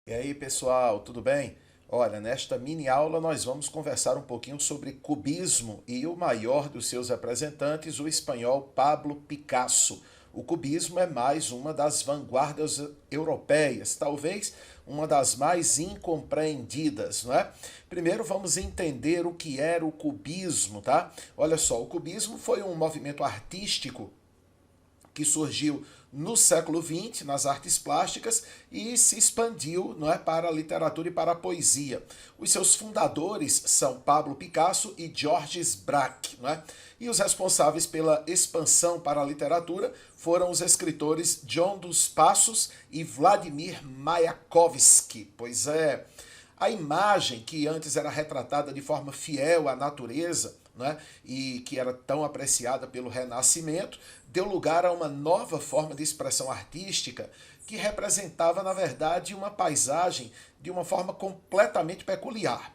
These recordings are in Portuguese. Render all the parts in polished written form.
E aí, pessoal, tudo bem? Olha, nesta mini aula nós vamos conversar um pouquinho sobre cubismo e o maior dos seus representantes, o espanhol Pablo Picasso. O cubismo é mais uma das vanguardas europeias, talvez uma das mais incompreendidas, não é? Primeiro vamos entender o que era o cubismo, tá? Olha só, o cubismo foi um movimento artístico que surgiu no século XX nas artes plásticas e se expandiu, não é, para a literatura e para a poesia. Os seus fundadores são Pablo Picasso e Georges Braque. Não é? E os responsáveis pela expansão para a literatura foram os escritores John dos Passos e Vladimir Mayakovsky. Pois é, a imagem que antes era retratada de forma fiel à natureza, né, e que era tão apreciada pelo Renascimento, deu lugar a uma nova forma de expressão artística que representava, na verdade, uma paisagem de uma forma completamente peculiar.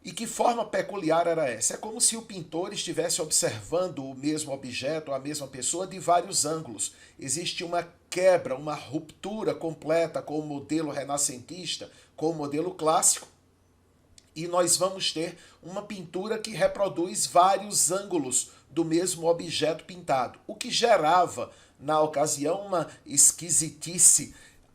E que forma peculiar era essa? É como se o pintor estivesse observando o mesmo objeto, a mesma pessoa, de vários ângulos. Existe uma quebra, uma ruptura completa com o modelo renascentista, com o modelo clássico, e nós vamos ter uma pintura que reproduz vários ângulos do mesmo objeto pintado, o que gerava, na ocasião, uma esquisitice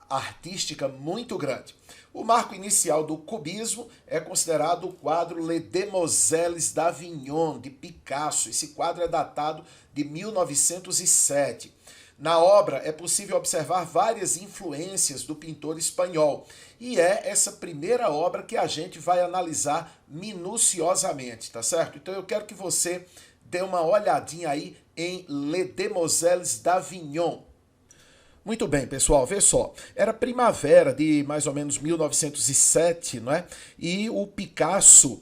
artística muito grande. O marco inicial do cubismo é considerado o quadro Les Demoiselles d'Avignon, de Picasso. Esse quadro é datado de 1907. Na obra é possível observar várias influências do pintor espanhol, e é essa primeira obra que a gente vai analisar minuciosamente, tá certo? Então eu quero que você dê uma olhadinha aí em Les Demoiselles d'Avignon. Muito bem, pessoal, vê só. Era primavera de mais ou menos 1907, não é? E o Picasso,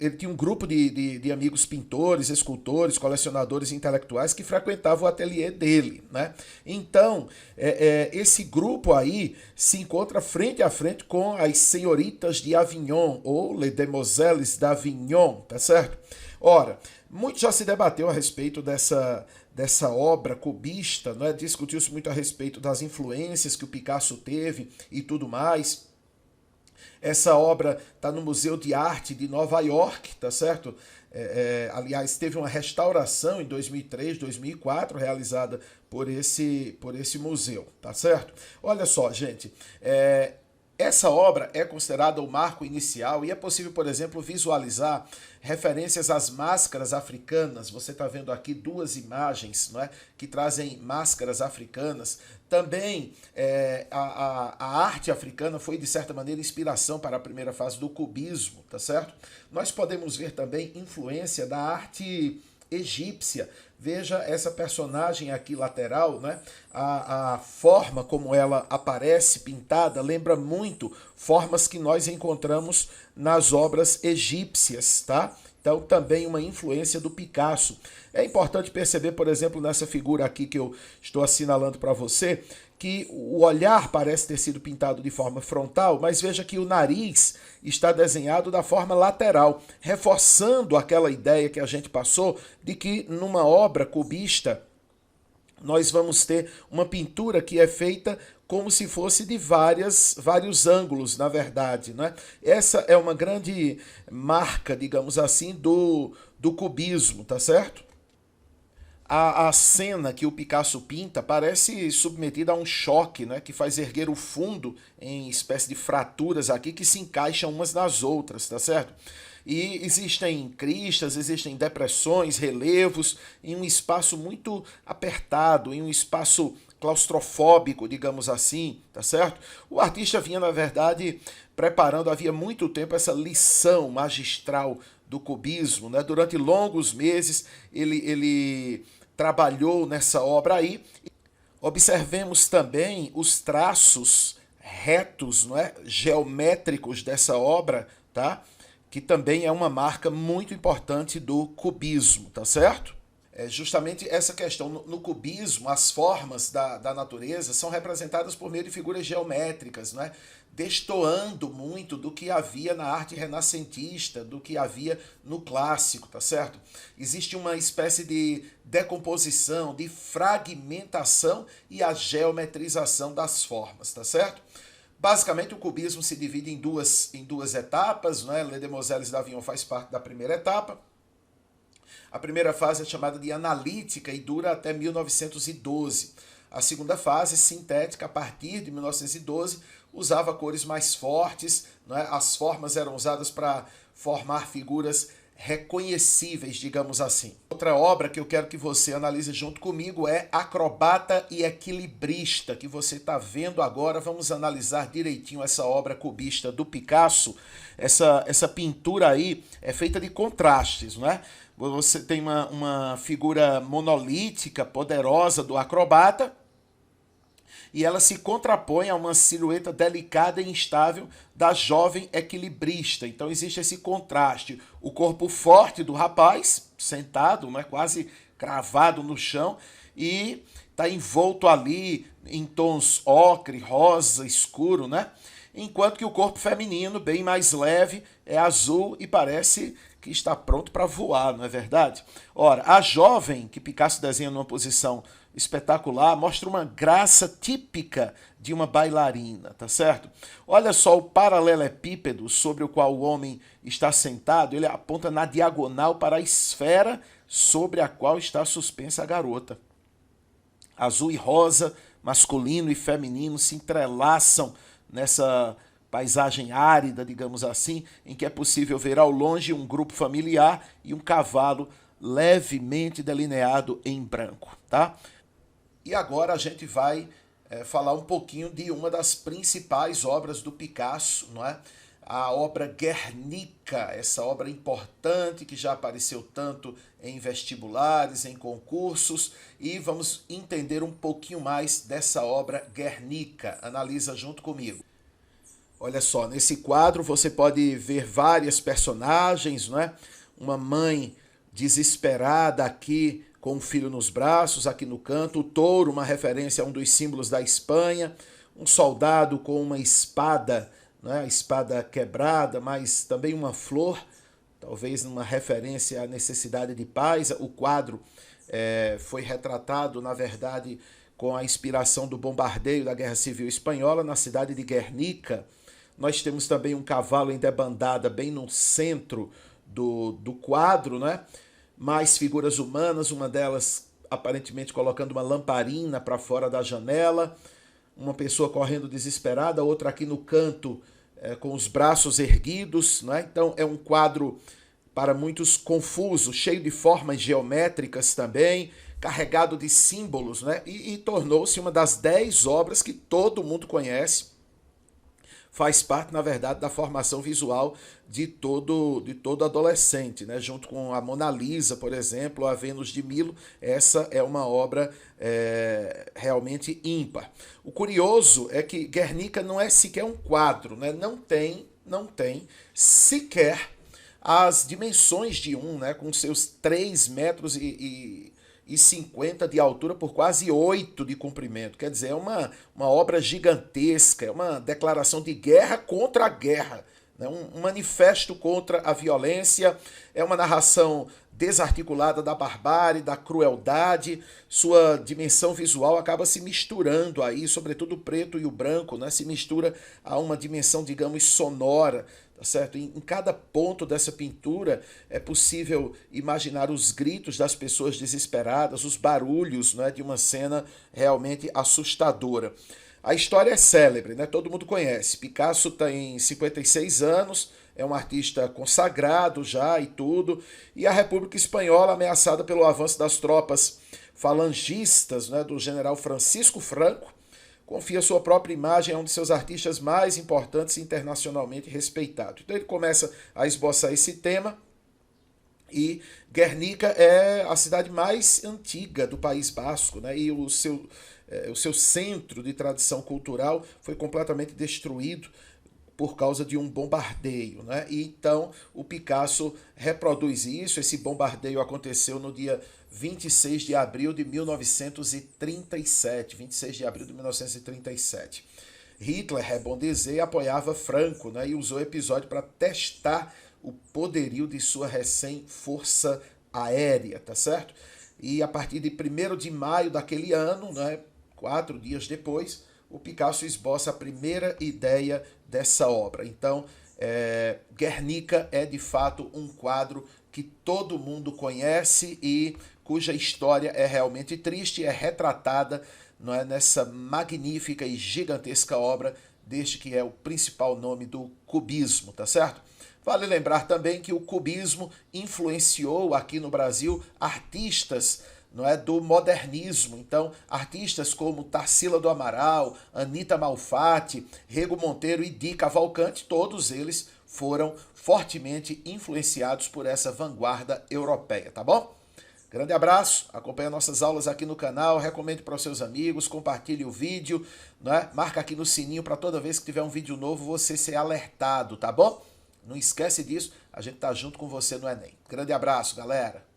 ele tinha um grupo de amigos pintores, escultores, colecionadores intelectuais que frequentavam o ateliê dele, né? Então, esse grupo aí se encontra frente a frente com as senhoritas de Avignon, ou Les Demoiselles d'Avignon, tá certo? Ora, muito já se debateu a respeito dessa obra cubista, né? Discutiu-se muito a respeito das influências que o Picasso teve e tudo mais. Essa obra está no Museu de Arte de Nova York, tá certo? Aliás, teve uma restauração em 2003, 2004, realizada por esse museu, tá certo? Olha só, gente, essa obra é considerada o marco inicial e é possível, por exemplo, visualizar referências às máscaras africanas. Você está vendo aqui duas imagens, não é, que trazem máscaras africanas. Também a arte africana foi, de certa maneira, inspiração para a primeira fase do cubismo, tá certo? Nós podemos ver também influência da arte egípcia. Veja essa personagem aqui lateral, né? A forma como ela aparece pintada lembra muito formas que nós encontramos nas obras egípcias, tá? Então, também uma influência do Picasso. É importante perceber, por exemplo, nessa figura aqui que eu estou assinalando para você, que o olhar parece ter sido pintado de forma frontal, mas veja que o nariz está desenhado da forma lateral, reforçando aquela ideia que a gente passou de que numa obra cubista nós vamos ter uma pintura que é feita como se fosse de vários ângulos, na verdade, né? Essa é uma grande marca, digamos assim, do cubismo, tá certo? A cena que o Picasso pinta parece submetida a um choque, né, que faz erguer o fundo em espécie de fraturas aqui que se encaixam umas nas outras, tá certo? E existem cristas, existem depressões, relevos, em um espaço muito apertado, em um espaço claustrofóbico, digamos assim, tá certo? O artista vinha, na verdade, preparando havia muito tempo essa lição magistral do cubismo, né? Durante longos meses ele trabalhou nessa obra aí. Observemos também os traços retos, não é? Geométricos dessa obra, tá? Que também é uma marca muito importante do cubismo, tá certo? É justamente essa questão. No cubismo, as formas da natureza são representadas por meio de figuras geométricas, não é? Destoando muito do que havia na arte renascentista, do que havia no clássico, tá certo? Existe uma espécie de decomposição, de fragmentação e a geometrização das formas, tá certo? Basicamente, o cubismo se divide em duas etapas, né? Les Demoiselles d'Avignon faz parte da primeira etapa. A primeira fase é chamada de analítica e dura até 1912. A segunda fase, sintética, a partir de 1912, usava cores mais fortes, né? As formas eram usadas para formar figuras reconhecíveis, digamos assim. Outra obra que eu quero que você analise junto comigo é Acrobata e Equilibrista, que você está vendo agora. Vamos analisar direitinho essa obra cubista do Picasso. Essa pintura aí é feita de contrastes, né? Você tem uma figura monolítica, poderosa do acrobata, e ela se contrapõe a uma silhueta delicada e instável da jovem equilibrista. Então existe esse contraste, o corpo forte do rapaz, sentado, né, quase cravado no chão, e está envolto ali em tons ocre, rosa, escuro, né? Enquanto que o corpo feminino, bem mais leve, é azul e parece que está pronto para voar, não é verdade? Ora, a jovem que Picasso desenha numa posição espetacular mostra uma graça típica de uma bailarina, tá certo? Olha só o paralelepípedo sobre o qual o homem está sentado, ele aponta na diagonal para a esfera sobre a qual está suspensa a garota. Azul e rosa, masculino e feminino se entrelaçam nessa paisagem árida, digamos assim, em que é possível ver ao longe um grupo familiar e um cavalo levemente delineado em branco, tá? E agora a gente vai falar um pouquinho de uma das principais obras do Picasso, não é? A obra Guernica, essa obra importante que já apareceu tanto em vestibulares, em concursos, e vamos entender um pouquinho mais dessa obra Guernica. Analisa junto comigo. Olha só, nesse quadro você pode ver várias personagens, não é? Uma mãe desesperada aqui com o filho nos braços, aqui no canto, o touro, uma referência a um dos símbolos da Espanha, um soldado com uma espada, né? A espada quebrada, mas também uma flor, talvez uma referência à necessidade de paz. O quadro foi retratado, na verdade, com a inspiração do bombardeio da Guerra Civil Espanhola na cidade de Guernica. Nós temos também um cavalo em debandada bem no centro do quadro, né? Mais figuras humanas, uma delas aparentemente colocando uma lamparina para fora da janela, uma pessoa correndo desesperada, outra aqui no canto com os braços erguidos, né? Então é um quadro para muitos confuso, cheio de formas geométricas também, carregado de símbolos, né? E tornou-se uma das 10 obras que todo mundo conhece. Faz parte, na verdade, da formação visual de todo adolescente, né? Junto com a Mona Lisa, por exemplo, a Vênus de Milo. Essa é uma obra realmente ímpar. O curioso é que Guernica não é sequer um quadro, né? Não tem sequer as dimensões de né? Com seus 3 metros e 50 de altura por quase 8 de comprimento. Quer dizer, é uma obra gigantesca, é uma declaração de guerra contra a guerra, né? Um manifesto contra a violência, é uma narração desarticulada da barbárie, da crueldade. Sua dimensão visual acaba se misturando aí, sobretudo o preto e o branco, né? Se mistura a uma dimensão, digamos, sonora. Tá certo? Em cada ponto dessa pintura é possível imaginar os gritos das pessoas desesperadas, os barulhos, né, de uma cena realmente assustadora. A história é célebre, né? Todo mundo conhece. Picasso tem 56 anos, é um artista consagrado já e tudo, e a República Espanhola, ameaçada pelo avanço das tropas falangistas, né, do general Francisco Franco, confia sua própria imagem a um de seus artistas mais importantes e internacionalmente respeitado. Então ele começa a esboçar esse tema, e Guernica é a cidade mais antiga do País Basco, né? E o seu centro de tradição cultural foi completamente destruído por causa de um bombardeio, né? E então o Picasso reproduz isso. Esse bombardeio aconteceu no dia 26 de abril de 1937. 26 de abril de 1937. Hitler, é bom dizer, apoiava Franco, né? E usou o episódio para testar o poderio de sua recém-força aérea, tá certo? E a partir de 1º de maio daquele ano, né, 4 dias depois, o Picasso esboça a primeira ideia dessa obra. Então, Guernica é de fato um quadro que todo mundo conhece e cuja história é realmente triste e é retratada, não é, nessa magnífica e gigantesca obra deste que é o principal nome do cubismo, tá certo? Vale lembrar também que o cubismo influenciou aqui no Brasil artistas, não é, do modernismo. Então, artistas como Tarsila do Amaral, Anita Malfatti, Rego Monteiro e Di Cavalcanti, todos eles foram fortemente influenciados por essa vanguarda europeia, tá bom? Grande abraço, acompanhe nossas aulas aqui no canal, recomende para os seus amigos, compartilhe o vídeo, né? Marca aqui no sininho para toda vez que tiver um vídeo novo você ser alertado, tá bom? Não esquece disso, a gente tá junto com você no Enem. Grande abraço, galera!